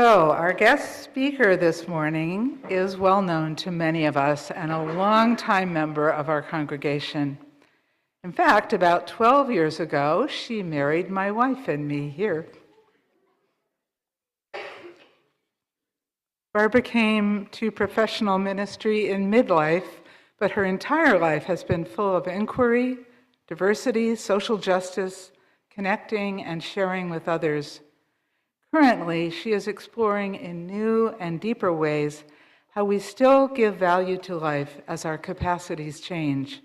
So, our guest speaker this morning is well known to many of us and a longtime member of our congregation. In fact, about 12 years ago, she married my wife and me here. Barbara came to professional ministry in midlife, but her entire life has been full of inquiry, diversity, social justice, connecting, and sharing with others. Currently, she is exploring in new and deeper ways how we still give value to life as our capacities change.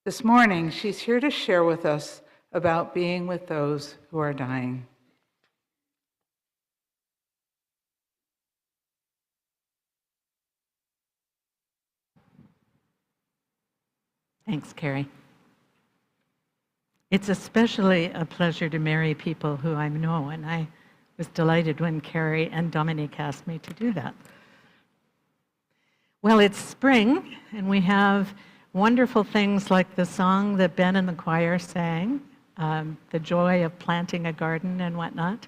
This morning, she's here to share with us about being with those who are dying. Thanks, Carrie. It's especially a pleasure to marry people who I know, and I was delighted when Carrie and Dominique asked me to do that. Well, it's spring, and we have wonderful things like the song that Ben and the choir sang, the joy of planting a garden and whatnot.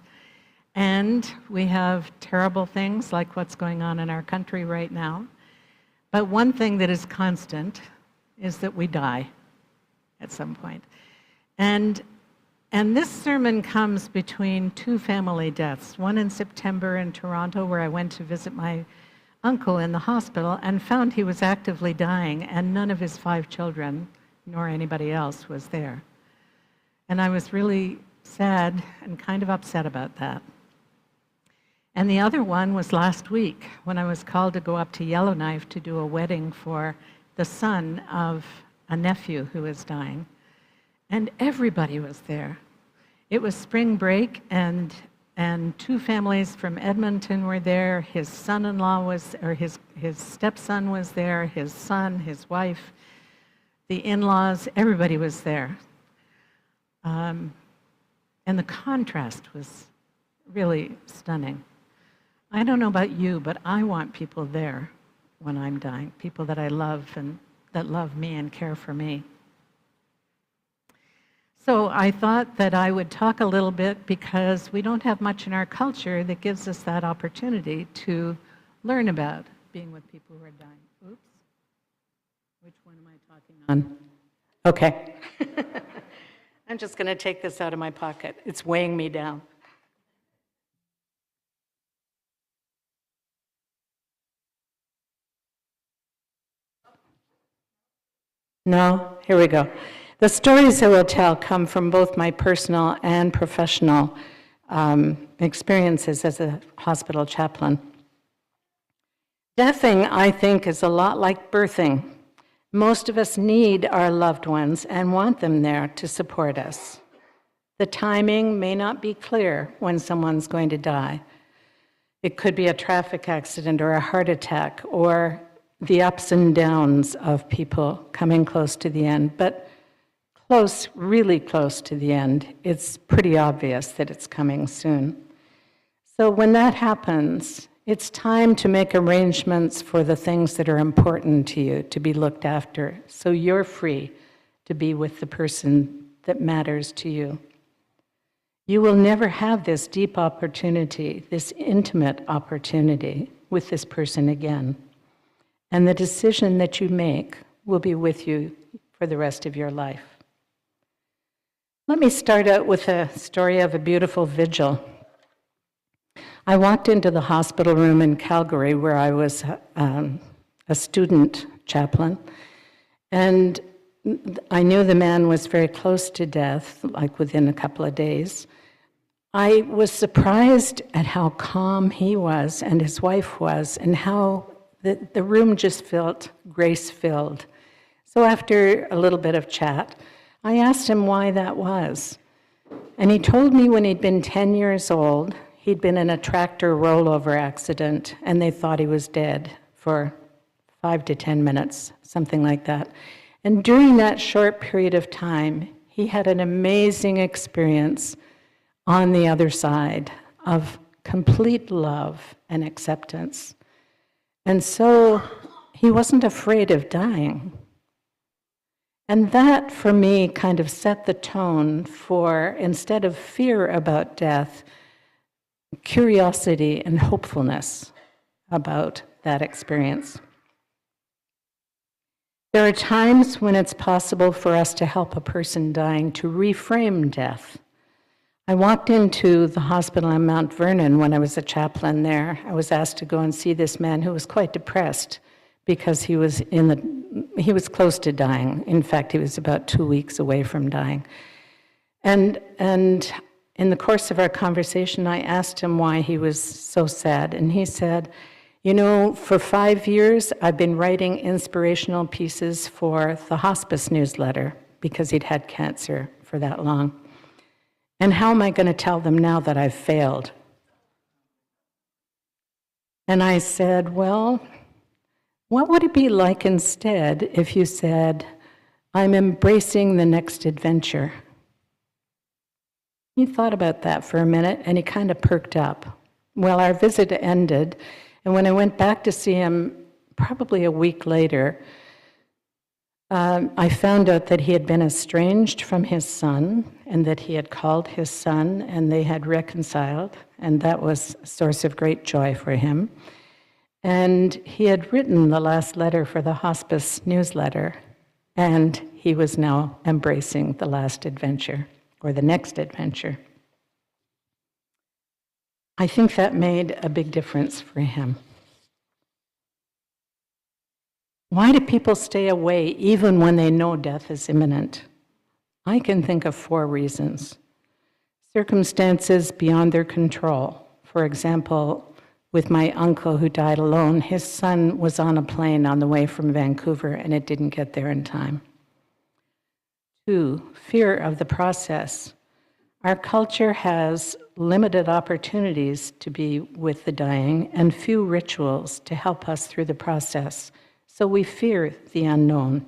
And we have terrible things like what's going on in our country right now. But one thing that is constant is that we die at some point. And this sermon comes between two family deaths, one in September in Toronto, where I went to visit my uncle in the hospital and found he was actively dying, and none of his 5 children, nor anybody else, was there. And I was really sad and kind of upset about that. And the other one was last week, when I was called to go up to Yellowknife to do a wedding for the son of a nephew who was dying. And everybody was there. It was spring break, and 2 families from Edmonton were there. His son-in-law was, or his stepson was there, his son, his wife, the in-laws, everybody was there. And the contrast was really stunning. I don't know about you, but I want people there when I'm dying, people that I love and that love me and care for me. So I thought that I would talk a little bit because we don't have much in our culture that gives us that opportunity to learn about being with people who are dying. Oops. Which one am I talking on? Okay. I'm just going to take this out of my pocket. It's weighing me down. No? Here we go. The stories I will tell come from both my personal and professional experiences as a hospital chaplain. Deathing, I think, is a lot like birthing. Most of us need our loved ones and want them there to support us. The timing may not be clear when someone's going to die. It could be a traffic accident or a heart attack or the ups and downs of people coming close to the end. But close, really close to the end, it's pretty obvious that it's coming soon. So when that happens, it's time to make arrangements for the things that are important to you to be looked after, so you're free to be with the person that matters to you. You will never have this deep opportunity, this intimate opportunity with this person again. And the decision that you make will be with you for the rest of your life. Let me start out with a story of a beautiful vigil. I walked into the hospital room in Calgary where I was a student chaplain, and I knew the man was very close to death, like within a couple of days. I was surprised at how calm he was and his wife was, and how the room just felt grace-filled. So after a little bit of chat, I asked him why that was. And he told me when he'd been 10 years old, he'd been in a tractor rollover accident, and they thought he was dead for 5 to 10 minutes, something like that. And during that short period of time, he had an amazing experience on the other side of complete love and acceptance. And so he wasn't afraid of dying. And that, for me, kind of set the tone for, instead of fear about death, curiosity and hopefulness about that experience. There are times when it's possible for us to help a person dying to reframe death. I walked into the hospital in Mount Vernon when I was a chaplain there. I was asked to go and see this man who was quite depressed because he was close to dying. In fact, he was about 2 weeks away from dying. And in the course of our conversation, I asked him why he was so sad. And he said, you know, for 5 years, I've been writing inspirational pieces for the hospice newsletter because he'd had cancer for that long. And how am I going to tell them now that I've failed? And I said, well, what would it be like instead if you said, I'm embracing the next adventure? He thought about that for a minute, and he kind of perked up. Well, our visit ended, and when I went back to see him, probably a week later, I found out that he had been estranged from his son, and that he had called his son, and they had reconciled, and that was a source of great joy for him. And he had written the last letter for the hospice newsletter, and he was now embracing the last adventure, or the next adventure. I think that made a big difference for him. Why do people stay away even when they know death is imminent? I can think of 4 reasons. Circumstances beyond their control. For example, with my uncle who died alone, his son was on a plane on the way from Vancouver and it didn't get there in time. 2, fear of the process. Our culture has limited opportunities to be with the dying and few rituals to help us through the process, so we fear the unknown.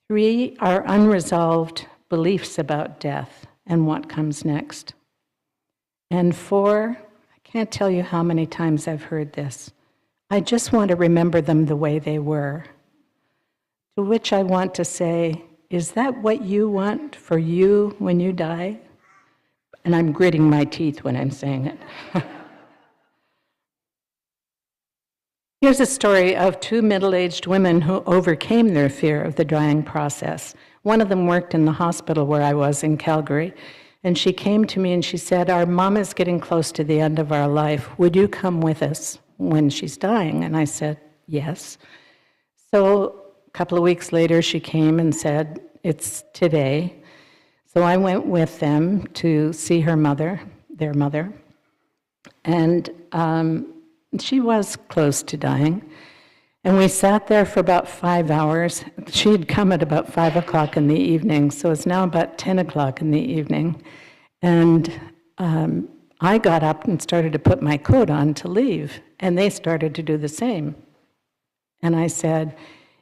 3, our unresolved beliefs about death and what comes next. And 4, I can't tell you how many times I've heard this, I just want to remember them the way they were. To which I want to say, is that what you want for you when you die? And I'm gritting my teeth when I'm saying it. Here's a story of 2 middle-aged women who overcame their fear of the dying process. One of them worked in the hospital where I was in Calgary, and she came to me and she said, our mom is getting close to the end of our life. Would you come with us when she's dying? And I said, yes. So a couple of weeks later, she came and said, it's today. So I went with them to see her mother, their mother, and she was close to dying. And we sat there for about 5 hours. She had come at about 5 o'clock in the evening, so it's now about 10 o'clock in the evening. And I got up and started to put my coat on to leave, and they started to do the same. And I said,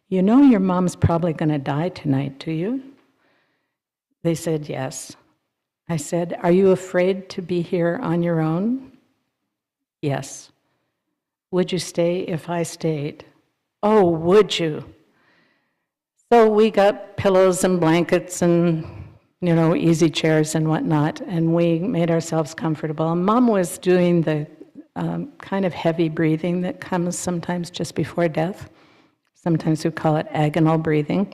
you know your mom's probably going to die tonight, do you? They said, yes. I said, are you afraid to be here on your own? Yes. Would you stay if I stayed? Oh, would you? So we got pillows and blankets and, easy chairs and whatnot, and we made ourselves comfortable. And Mom was doing the kind of heavy breathing that comes sometimes just before death. Sometimes we call it agonal breathing.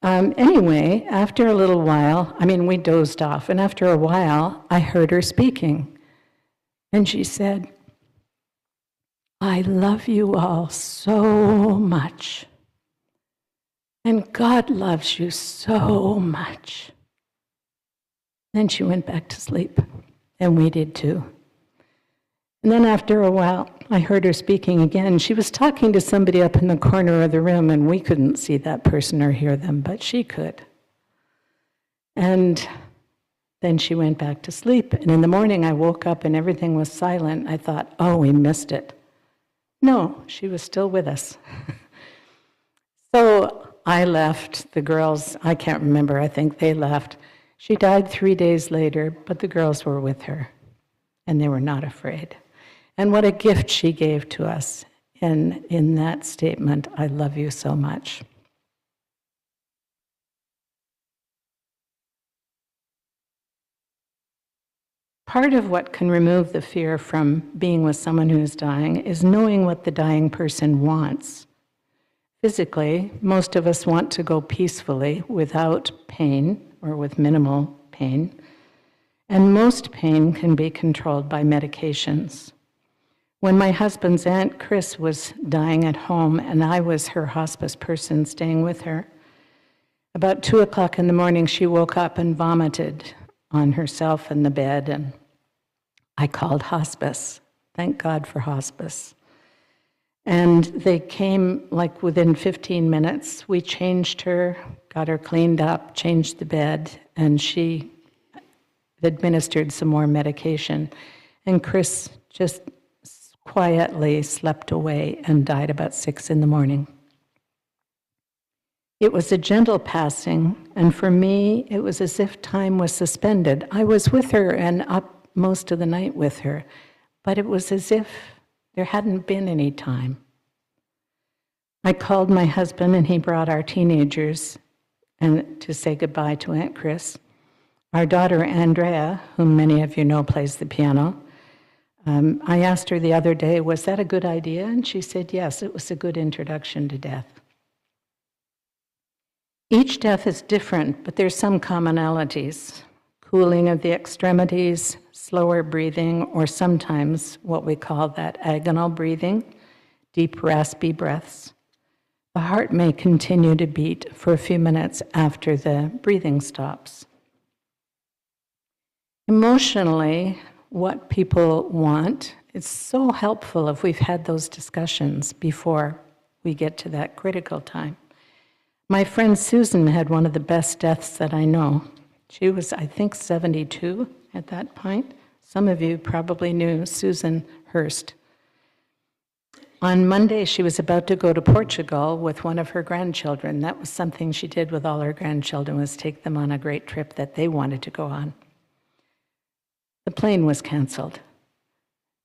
Anyway, after a little while, we dozed off, and after a while, I heard her speaking. And she said, I love you all so much. And God loves you so much. Then she went back to sleep, and we did too. And then after a while, I heard her speaking again. She was talking to somebody up in the corner of the room, and we couldn't see that person or hear them, but she could. And then she went back to sleep. And in the morning, I woke up and everything was silent. I thought, oh, we missed it. No, she was still with us. So I left. The girls, I can't remember, I think they left. She died 3 days later, but the girls were with her, and they were not afraid. And what a gift she gave to us in that statement, I love you so much. Part of what can remove the fear from being with someone who's dying is knowing what the dying person wants. Physically, most of us want to go peacefully without pain or with minimal pain, and most pain can be controlled by medications. When my husband's Aunt Chris was dying at home and I was her hospice person staying with her, about 2 o'clock in the morning she woke up and vomited on herself in the bed, and I called hospice. Thank God for hospice. And they came like within 15 minutes. We changed her, got her cleaned up, changed the bed, and she administered some more medication. And Chris just quietly slept away and died about 6 in the morning. It was a gentle passing, and for me, it was as if time was suspended. I was with her and up most of the night with her, but it was as if there hadn't been any time. I called my husband, and he brought our teenagers and to say goodbye to Aunt Chris. Our daughter, Andrea, whom many of you know plays the piano, I asked her the other day, was that a good idea? And she said, yes, it was a good introduction to death. Each death is different, but there's some commonalities. Cooling of the extremities, slower breathing, or sometimes what we call that agonal breathing, deep raspy breaths. The heart may continue to beat for a few minutes after the breathing stops. Emotionally, what people want, it's so helpful if we've had those discussions before we get to that critical time. My friend Susan had one of the best deaths that I know. She was, I think, 72 at that point. Some of you probably knew Susan Hurst. On Monday, she was about to go to Portugal with one of her grandchildren. That was something she did with all her grandchildren, was take them on a great trip that they wanted to go on. The plane was canceled.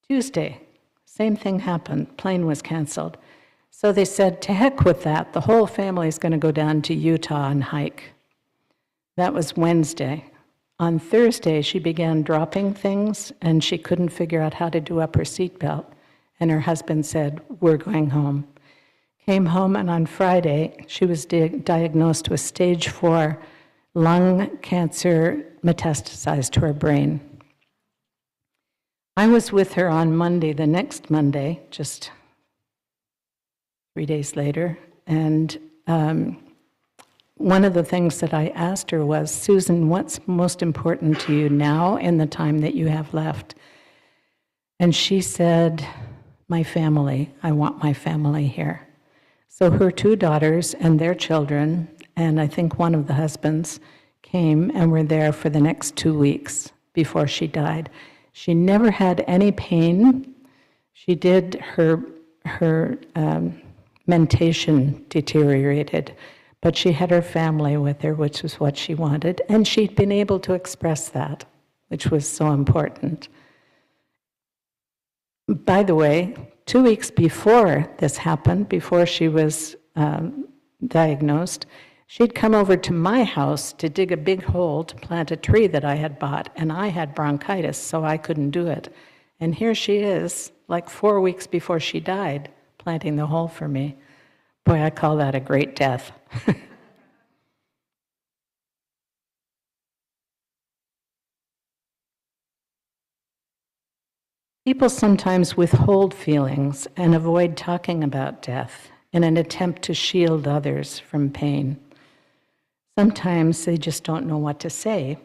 Tuesday, same thing happened. Plane was canceled. So they said, to heck with that. The whole family is going to go down to Utah and hike. That was Wednesday. On Thursday, she began dropping things, and she couldn't figure out how to do up her seatbelt. And her husband said, we're going home. Came home, and on Friday, she was diagnosed with stage 4 lung cancer metastasized to her brain. I was with her on Monday, the next Monday, just 3 days later, and one of the things that I asked her was, Susan, what's most important to you now in the time that you have left? And she said, my family. I want my family here. So her 2 daughters and their children, and I think one of the husbands, came and were there for the next 2 weeks before she died. She never had any pain. She did her mentation deteriorated, but she had her family with her, which was what she wanted, and she'd been able to express that, which was so important. By the way, 2 weeks before this happened, before she was diagnosed, she'd come over to my house to dig a big hole to plant a tree that I had bought, and I had bronchitis, so I couldn't do it. And here she is, like 4 weeks before she died, planting the hole for me. Boy, I call that a great death. People sometimes withhold feelings and avoid talking about death in an attempt to shield others from pain. Sometimes they just don't know what to say.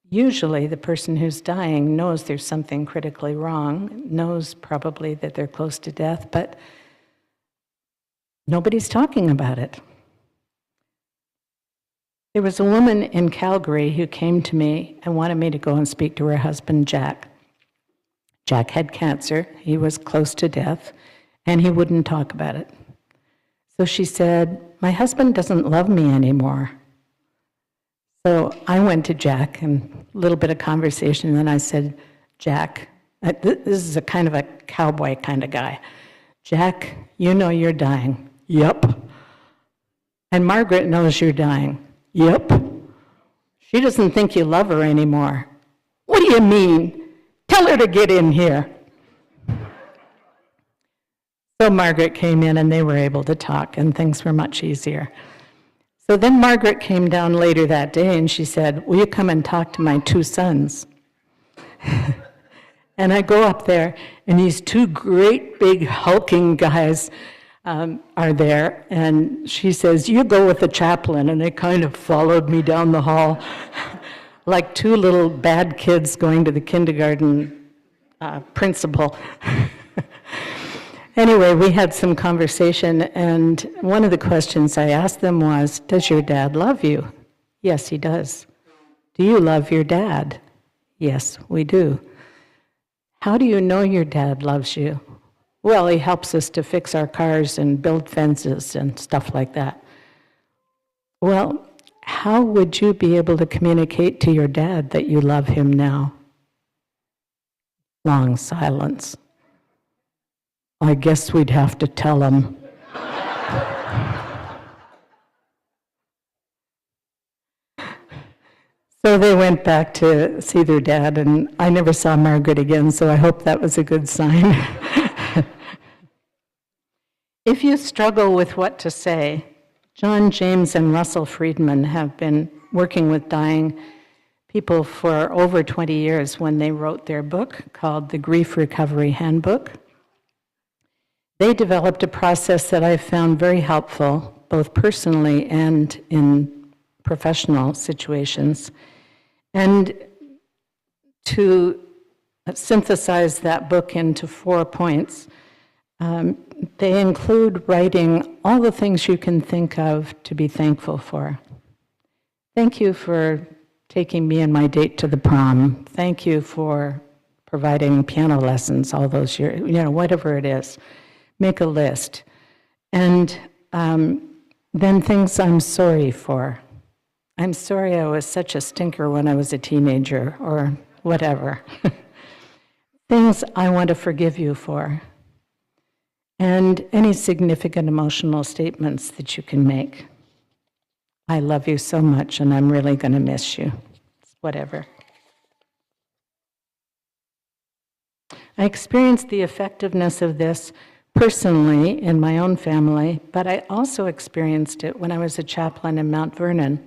Usually the person who's dying knows there's something critically wrong, knows probably that they're close to death, but nobody's talking about it. There was a woman in Calgary who came to me and wanted me to go and speak to her husband, Jack. Jack had cancer, he was close to death, and he wouldn't talk about it. So she said, my husband doesn't love me anymore. So I went to Jack, and a little bit of conversation, and then I said, Jack, this is a kind of a cowboy kind of guy. Jack, you know you're dying. Yep. And Margaret knows you're dying. Yep. She doesn't think you love her anymore. What do you mean? Tell her to get in here. So Margaret came in and they were able to talk and things were much easier. So then Margaret came down later that day and she said, will you come and talk to my 2 sons? And I go up there and these 2 great big hulking guys are there, and she says, you go with the chaplain, and they kind of followed me down the hall like 2 little bad kids going to the kindergarten principal. Anyway, we had some conversation, and one of the questions I asked them was, does your dad love you? Yes, he does. Do you love your dad? Yes, we do. How do you know your dad loves you? Well, he helps us to fix our cars and build fences and stuff like that. Well, how would you be able to communicate to your dad that you love him now? Long silence. I guess we'd have to tell him. So they went back to see their dad, and I never saw Margaret again, so I hope that was a good sign. If you struggle with what to say, John James and Russell Friedman have been working with dying people for over 20 years when they wrote their book called The Grief Recovery Handbook. They developed a process that I've found very helpful, both personally and in professional situations. And to synthesize that book into 4 points, they include writing all the things you can think of to be thankful for. Thank you for taking me and my date to the prom. Thank you for providing piano lessons all those years, whatever it is. Make a list. And then things I'm sorry for. I'm sorry I was such a stinker when I was a teenager, or whatever. Things I want to forgive you for. And any significant emotional statements that you can make. I love you so much, and I'm really going to miss you. Whatever. I experienced the effectiveness of this personally in my own family, but I also experienced it when I was a chaplain in Mount Vernon.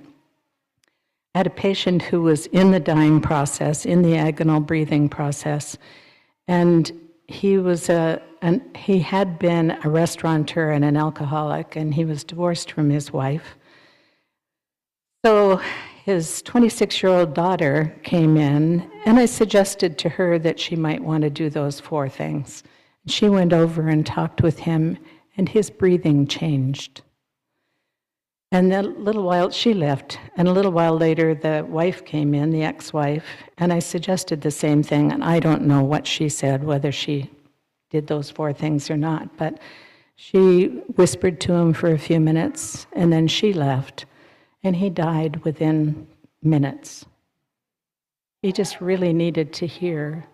I had a patient who was in the dying process, in the agonal breathing process, and he had been a restaurateur and an alcoholic, and he was divorced from his wife. So his 26-year-old daughter came in, and I suggested to her that she might want to do those 4 things. She went over and talked with him, and his breathing changed. And then she left, and a little while later, the wife came in, the ex-wife, and I suggested the same thing, and I don't know what she said, whether she did those 4 things or not, but she whispered to him for a few minutes, and then she left, and he died within minutes. He just really needed to hear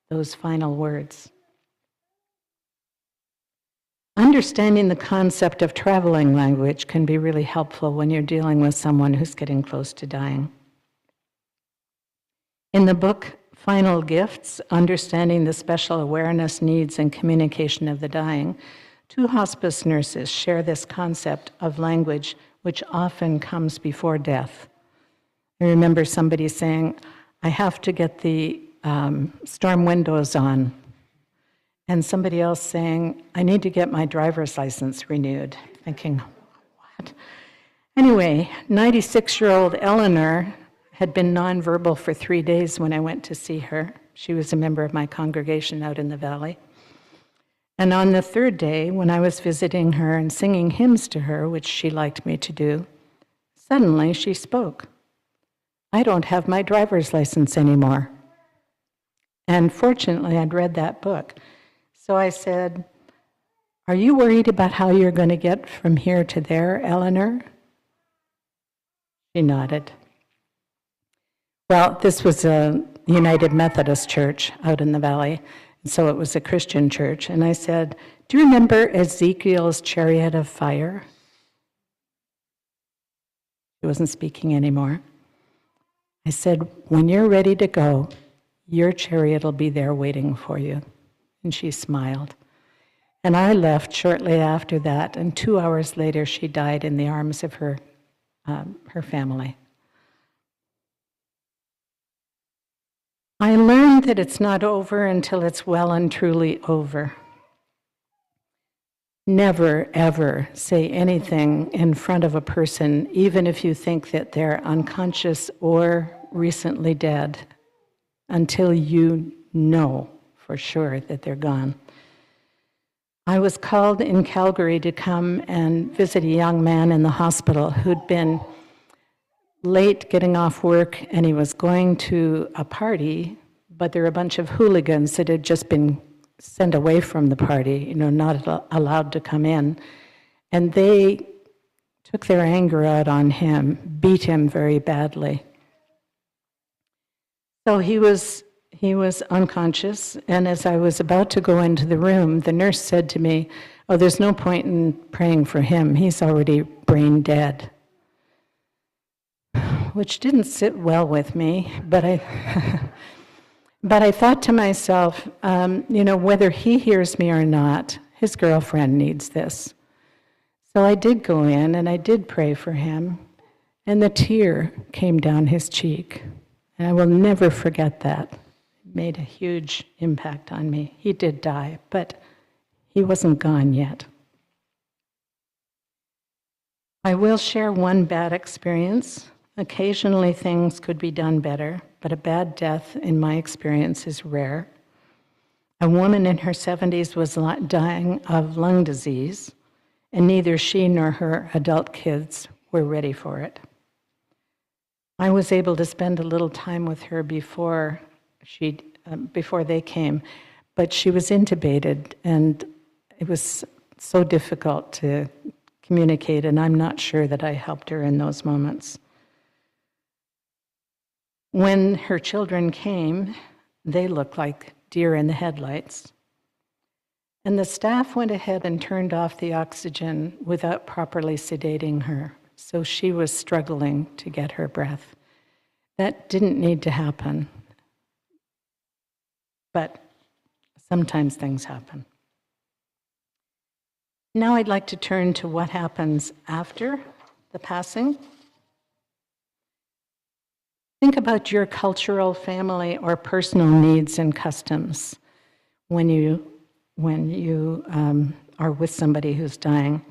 those final words. Understanding the concept of traveling language can be really helpful when you're dealing with someone who's getting close to dying. In the book, Final Gifts, Understanding the Special Awareness, Needs, and Communication of the Dying, 2 hospice nurses share this concept of language which often comes before death. I remember somebody saying, I have to get the storm windows on. And somebody else saying, I need to get my driver's license renewed. Thinking, what? Anyway, 96-year-old Eleanor had been nonverbal for 3 days when I went to see her. She was a member of my congregation out in the valley. And on the 3rd day, when I was visiting her and singing hymns to her, which she liked me to do, suddenly she spoke. I don't have my driver's license anymore. And fortunately, I'd read that book. So I said, are you worried about how you're going to get from here to there, Eleanor? She nodded. Well, this was a United Methodist church out in the valley, and so it was a Christian church. And I said, do you remember Ezekiel's chariot of fire? She wasn't speaking anymore. I said, when you're ready to go, Your chariot will be there waiting for you." And she smiled. And I left shortly after that, and 2 hours later, she died in the arms of her family. I learned that it's not over until it's well and truly over. Never, ever say anything in front of a person, even if you think that they're unconscious or recently dead, until you know for sure that they're gone. I was called in Calgary to come and visit a young man in the hospital who'd been late getting off work, and he was going to a party, but there were a bunch of hooligans that had just been sent away from the party, not allowed to come in. And they took their anger out on him, beat him very badly. So he was unconscious, and as I was about to go into the room, the nurse said to me, "Oh, there's no point in praying for him. He's already brain dead." Which didn't sit well with me, but I thought to myself, whether he hears me or not, his girlfriend needs this. So I did go in and I did pray for him, and the tear came down his cheek. And I will never forget that. It made a huge impact on me. He did die, but he wasn't gone yet. I will share one bad experience. Occasionally things could be done better, but a bad death, in my experience, is rare. A woman in her 70s was dying of lung disease, and neither she nor her adult kids were ready for it. I was able to spend a little time with her before they came, but she was intubated, and it was so difficult to communicate, and I'm not sure that I helped her in those moments. When her children came, they looked like deer in the headlights. And the staff went ahead and turned off the oxygen without properly sedating her, so she was struggling to get her breath. That didn't need to happen, but sometimes things happen. Now I'd like to turn to what happens after the passing. Think about your cultural, family, or personal needs and customs when you are with somebody who's dying.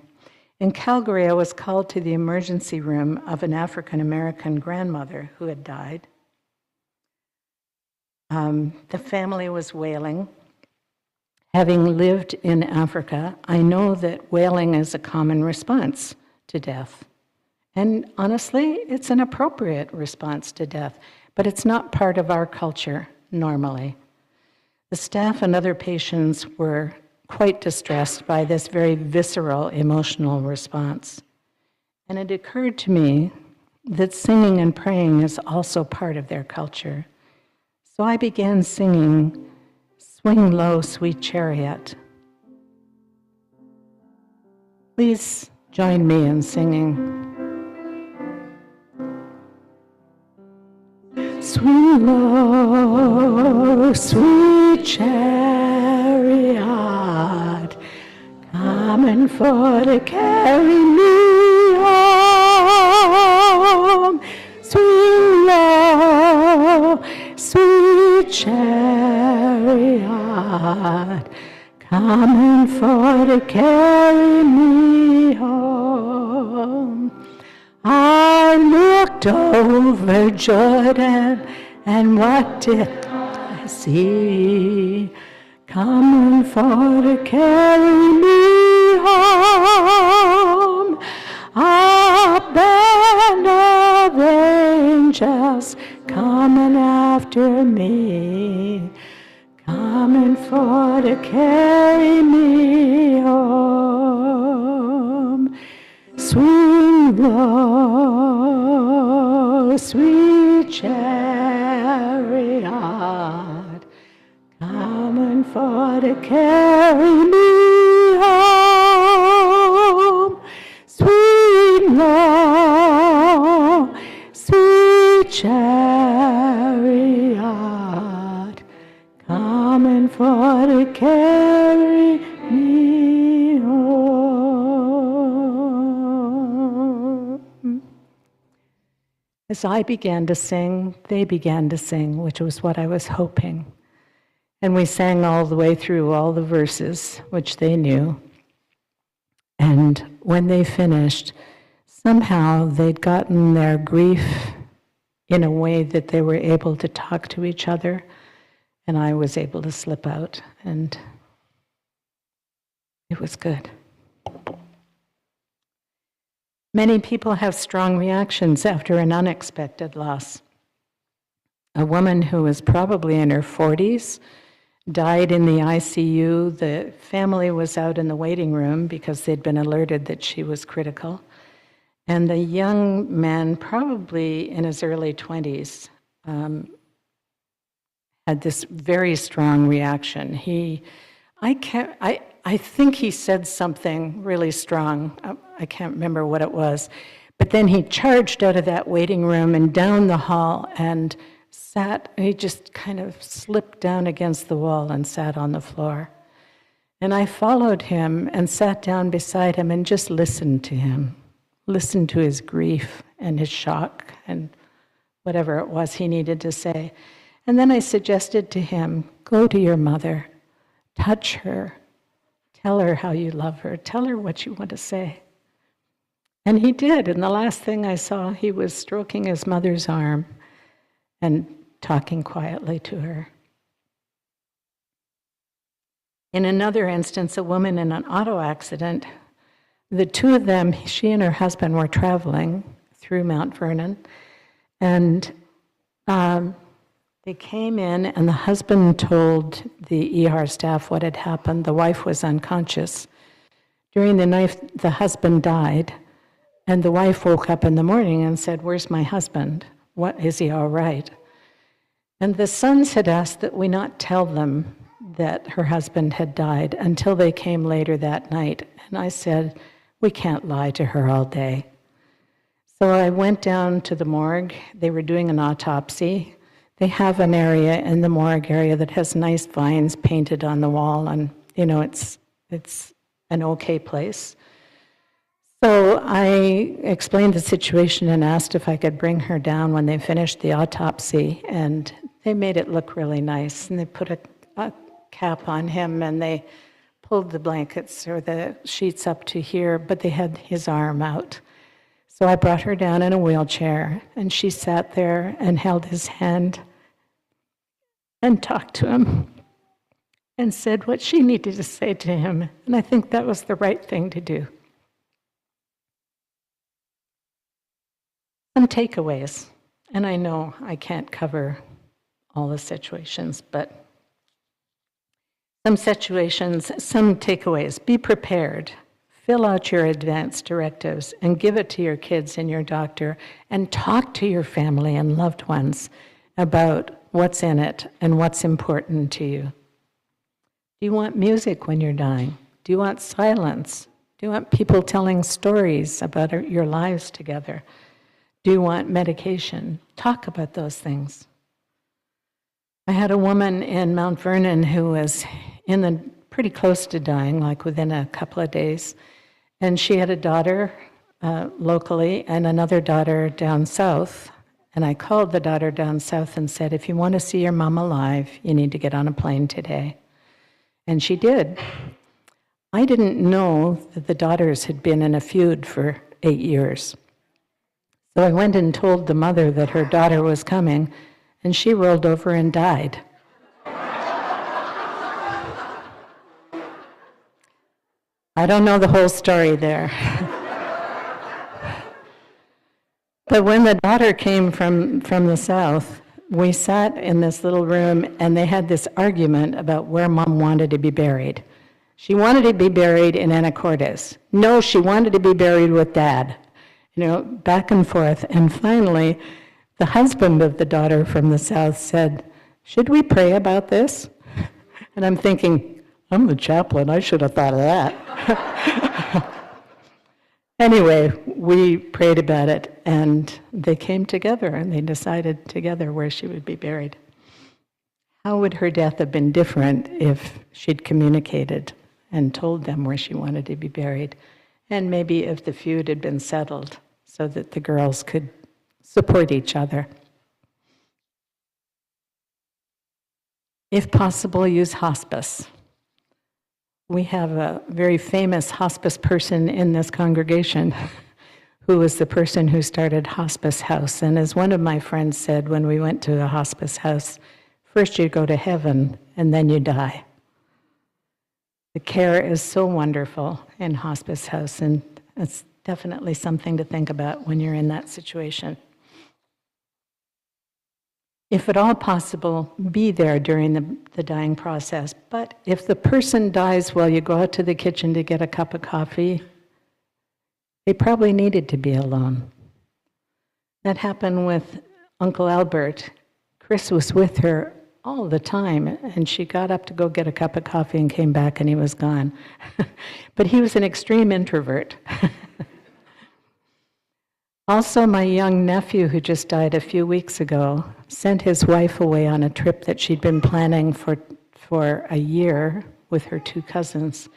In Calgary, I was called to the emergency room of an African-American grandmother who had died. The family was wailing. Having lived in Africa, I know that wailing is a common response to death. And honestly, it's an appropriate response to death, but it's not part of our culture normally. The staff and other patients were quite distressed by this very visceral emotional response. And it occurred to me that singing and praying is also part of their culture. So I began singing, "Swing Low, Sweet Chariot." Please join me in singing. Swing low, sweet chariot, coming for to carry me home. Swing low, sweet chariot, coming for to carry me home. I looked over Jordan, and what did I see? Coming for to carry me home. A band of angels coming after me, coming for to carry me home. Swing low, sweet chariot, coming for to carry me home. Swing low, sweet chariot, Lord, carry me home. As I began to sing, they began to sing, which was what I was hoping. And we sang all the way through all the verses, which they knew. And when they finished, somehow they'd gotten their grief in a way that they were able to talk to each other, and I was able to slip out, and it was good. Many people have strong reactions after an unexpected loss. A woman who was probably in her 40s died in the ICU. The family was out in the waiting room because they'd been alerted that she was critical. And the young man, probably in his early 20s, had this very strong reaction. I think he said something really strong. I can't remember what it was. But then he charged out of that waiting room and down the hall and he just kind of slipped down against the wall and sat on the floor. And I followed him and sat down beside him and just listened to him, listened to his grief and his shock and whatever it was he needed to say. And then I suggested to him, go to your mother, touch her, tell her how you love her, tell her what you want to say. And he did, and the last thing I saw, he was stroking his mother's arm and talking quietly to her. In another instance, a woman in an auto accident, the two of them, she and her husband, were traveling through Mount Vernon, and they came in, and the husband told the ER staff what had happened. The wife was unconscious. During the night, the husband died, and the wife woke up in the morning and said, "Where's my husband? What, is he all right?" And the sons had asked that we not tell them that her husband had died until they came later that night. And I said, we can't lie to her all day. So I went down to the morgue. They were doing an autopsy. They have an area in the morgue area that has nice vines painted on the wall, and it's an okay place. So I explained the situation and asked if I could bring her down when they finished the autopsy, and they made it look really nice. And they put a cap on him, and they pulled the blankets or the sheets up to here, but they had his arm out. So I brought her down in a wheelchair, and she sat there and held his hand and talked to him and said what she needed to say to him. And I think that was the right thing to do. Some takeaways, and I know I can't cover all the situations, but some takeaways. Be prepared. Fill out your advance directives and give it to your kids and your doctor, and talk to your family and loved ones about what's in it and what's important to you. Do you want music when you're dying? Do you want silence? Do you want people telling stories about your lives together? Do you want medication? Talk about those things. I had a woman in Mount Vernon who was pretty close to dying, like within a couple of days. And she had a daughter locally and another daughter down south. And I called the daughter down south and said, if you want to see your mom alive, you need to get on a plane today. And she did. I didn't know that the daughters had been in a feud for 8 years. So I went and told the mother that her daughter was coming, and she rolled over and died. I don't know the whole story there. But when the daughter came from the south, we sat in this little room, and they had this argument about where Mom wanted to be buried. She wanted to be buried in Anacortes. No, she wanted to be buried with Dad. Back and forth. And finally, the husband of the daughter from the south said, should we pray about this? And I'm thinking, I'm the chaplain, I should have thought of that. Anyway, we prayed about it, and they came together, and they decided together where she would be buried. How would her death have been different if she'd communicated and told them where she wanted to be buried? And maybe if the feud had been settled so that the girls could support each other. If possible, use hospice. We have a very famous hospice person in this congregation who was the person who started Hospice House. And as one of my friends said when we went to a hospice house, first you go to heaven and then you die. The care is so wonderful in Hospice House, and it's definitely something to think about when you're in that situation. If at all possible, be there during the dying process. But if the person dies while you go out to the kitchen to get a cup of coffee, they probably needed to be alone. That happened with Uncle Albert. Chris was with her all the time, and she got up to go get a cup of coffee and came back and he was gone. But he was an extreme introvert. Also, my young nephew, who just died a few weeks ago, sent his wife away on a trip that she'd been planning for a year with her two cousins.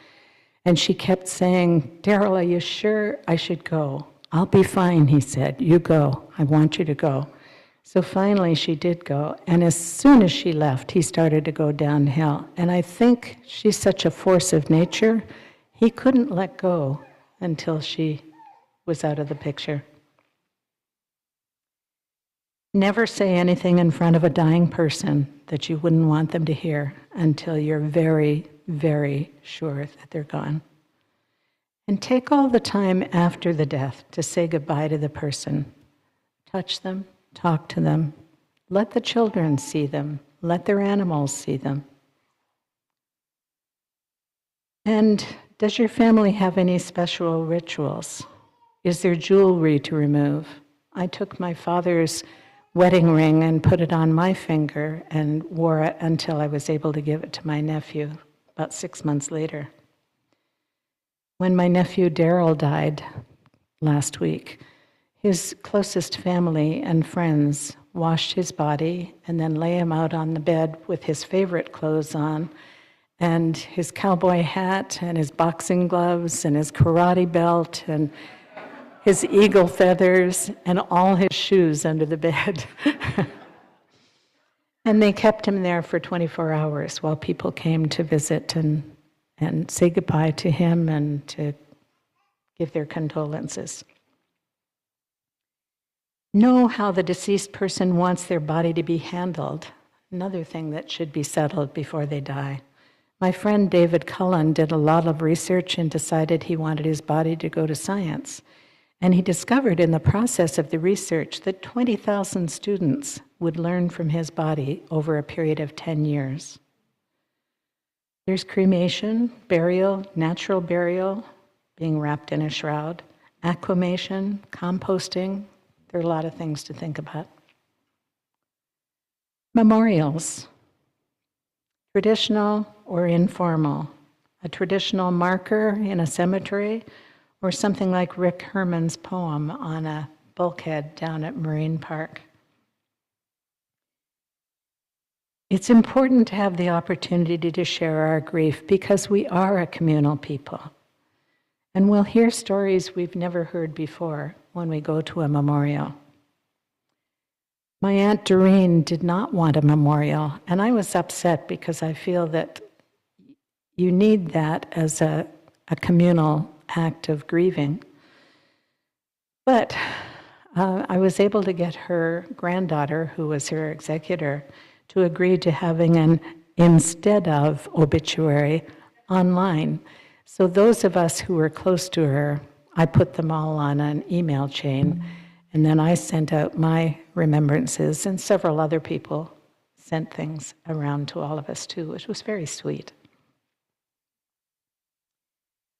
And she kept saying, "Daryl, are you sure I should go?" "I'll be fine," he said. "You go. I want you to go." So finally, she did go. And as soon as she left, he started to go downhill. And I think she's such a force of nature, he couldn't let go until she was out of the picture. Never say anything in front of a dying person that you wouldn't want them to hear until you're very, very sure that they're gone. And take all the time after the death to say goodbye to the person. Touch them, talk to them, let the children see them, let their animals see them. And does your family have any special rituals? Is there jewelry to remove? I took my father's wedding ring and put it on my finger and wore it until I was able to give it to my nephew about 6 months later. When my nephew Daryl died last week, his closest family and friends washed his body and then lay him out on the bed with his favorite clothes on and his cowboy hat and his boxing gloves and his karate belt and his eagle feathers, and all his shoes under the bed. And they kept him there for 24 hours while people came to visit and say goodbye to him and to give their condolences. Know how the deceased person wants their body to be handled. Another thing that should be settled before they die. My friend David Cullen did a lot of research and decided he wanted his body to go to science. And he discovered in the process of the research that 20,000 students would learn from his body over a period of 10 years. There's cremation, burial, natural burial, being wrapped in a shroud, aquamation, composting. There are a lot of things to think about. Memorials, traditional or informal. A traditional marker in a cemetery, or something like Rick Herman's poem on a bulkhead down at Marine Park. It's important to have the opportunity to share our grief because we are a communal people. And we'll hear stories we've never heard before when we go to a memorial. My Aunt Doreen did not want a memorial, and I was upset because I feel that you need that as a communal act of grieving. But I was able to get her granddaughter, who was her executor, to agree to having an instead of obituary online. So those of us who were close to her, I put them all on an email chain, and then I sent out my remembrances, and several other people sent things around to all of us too, which was very sweet.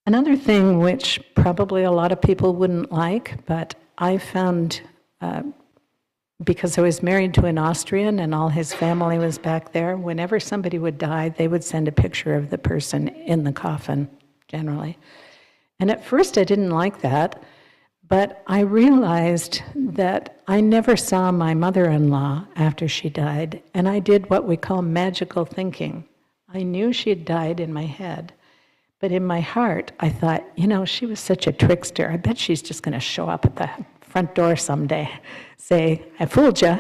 Another thing which probably a lot of people wouldn't like, but I found, because I was married to an Austrian and all his family was back there, whenever somebody would die, they would send a picture of the person in the coffin, generally. And at first I didn't like that, But I realized that I never saw my mother-in-law after she died, and I did what we call magical thinking. I knew she had died in my head, but in my heart, I thought, she was such a trickster. I bet she's just going to show up at the front door someday, say, I fooled you.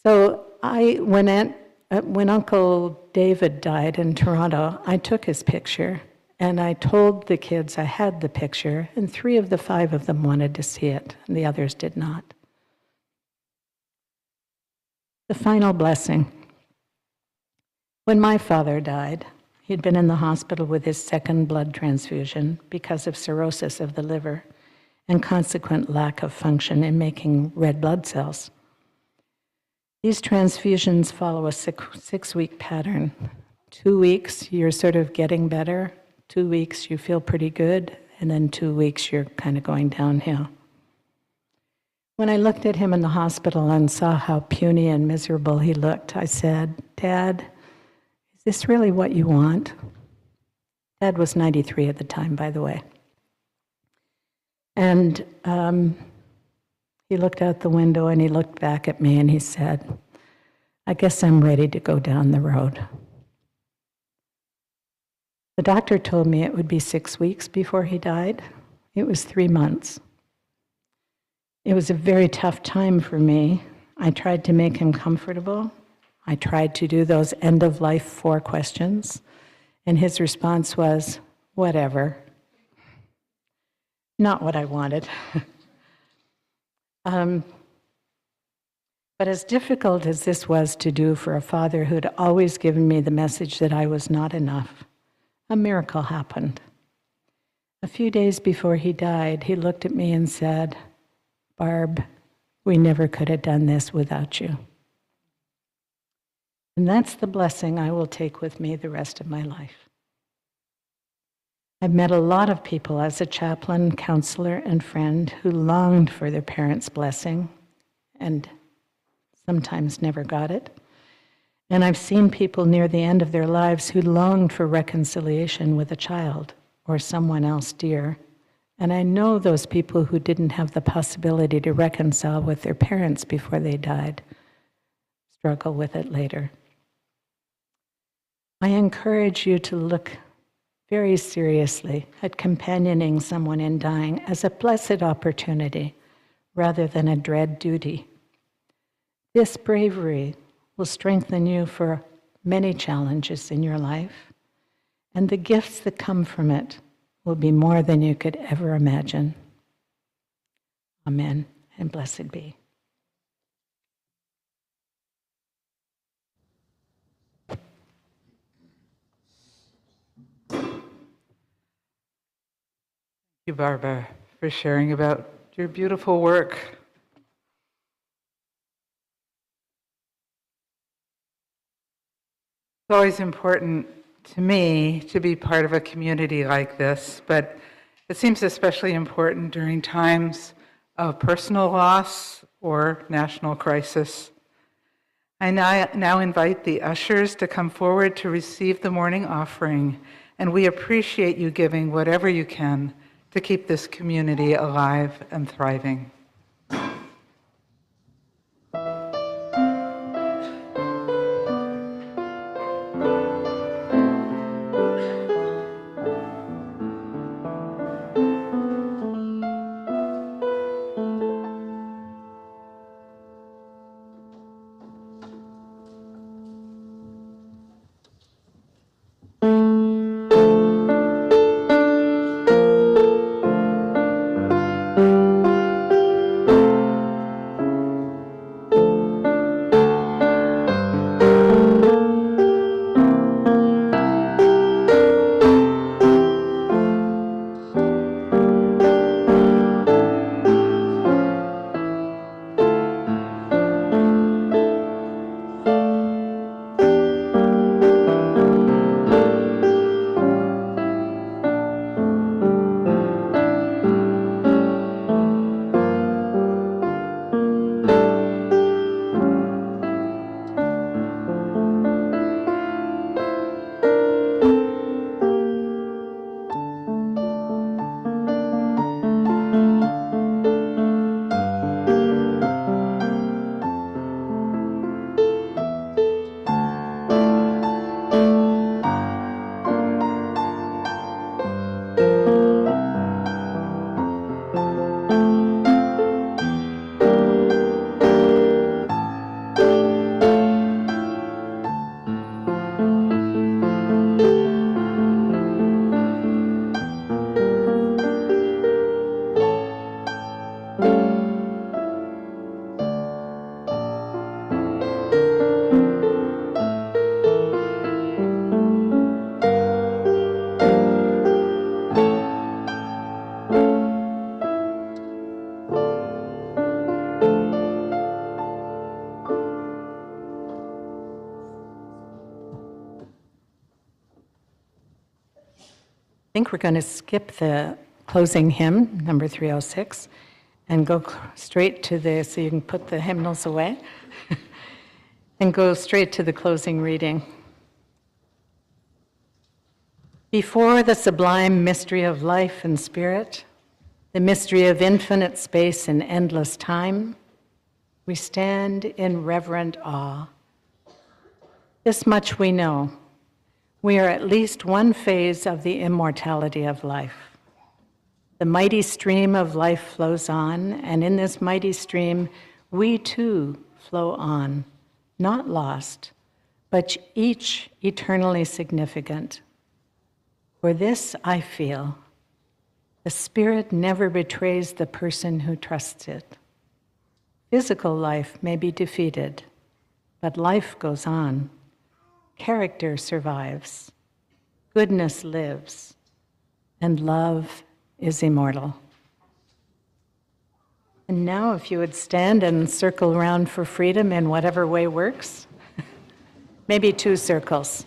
So when Uncle David died in Toronto, I took his picture, and I told the kids I had the picture, and 3 of the 5 of them wanted to see it, and the others did not. The final blessing. When my father died, he'd been in the hospital with his 2nd blood transfusion because of cirrhosis of the liver and consequent lack of function in making red blood cells. These transfusions follow a 6-week pattern. 2 weeks, you're sort of getting better. 2 weeks, you feel pretty good. And then 2 weeks, you're kind of going downhill. When I looked at him in the hospital and saw how puny and miserable he looked, I said, Dad, is this really what you want? Dad was 93 at the time, by the way. And he looked out the window and he looked back at me and he said, I guess I'm ready to go down the road. The doctor told me it would be 6 weeks before he died. It was 3 months. It was a very tough time for me. I tried to make him comfortable. I tried to do those end-of-life 4 questions, and his response was, whatever. Not what I wanted. But as difficult as this was to do for a father who'd always given me the message that I was not enough, a miracle happened. A few days before he died, he looked at me and said, Barb, we never could have done this without you. And that's the blessing I will take with me the rest of my life. I've met a lot of people as a chaplain, counselor, and friend who longed for their parents' blessing and sometimes never got it. And I've seen people near the end of their lives who longed for reconciliation with a child or someone else dear. And I know those people who didn't have the possibility to reconcile with their parents before they died struggle with it later. I encourage you to look very seriously at companioning someone in dying as a blessed opportunity rather than a dread duty. This bravery will strengthen you for many challenges in your life, and the gifts that come from it will be more than you could ever imagine. Amen, and blessed be. Thank you, Barbara, for sharing about your beautiful work. It's always important to me to be part of a community like this, but it seems especially important during times of personal loss or national crisis. I now invite the ushers to come forward to receive the morning offering, and we appreciate you giving whatever you can to keep this community alive and thriving. think we're going to skip the closing hymn, number 306, and go straight to so you can put the hymnals away, and go straight to the closing reading. Before the sublime mystery of life and spirit, the mystery of infinite space and endless time, we stand in reverent awe. This much we know. We are at least one phase of the immortality of life. The mighty stream of life flows on, and in this mighty stream, we too flow on, not lost, but each eternally significant. For this I feel, the Spirit never betrays the person who trusts it. Physical life may be defeated, but life goes on. Character survives, goodness lives, and love is immortal. And now if you would stand and circle around for freedom in whatever way works, maybe 2 circles.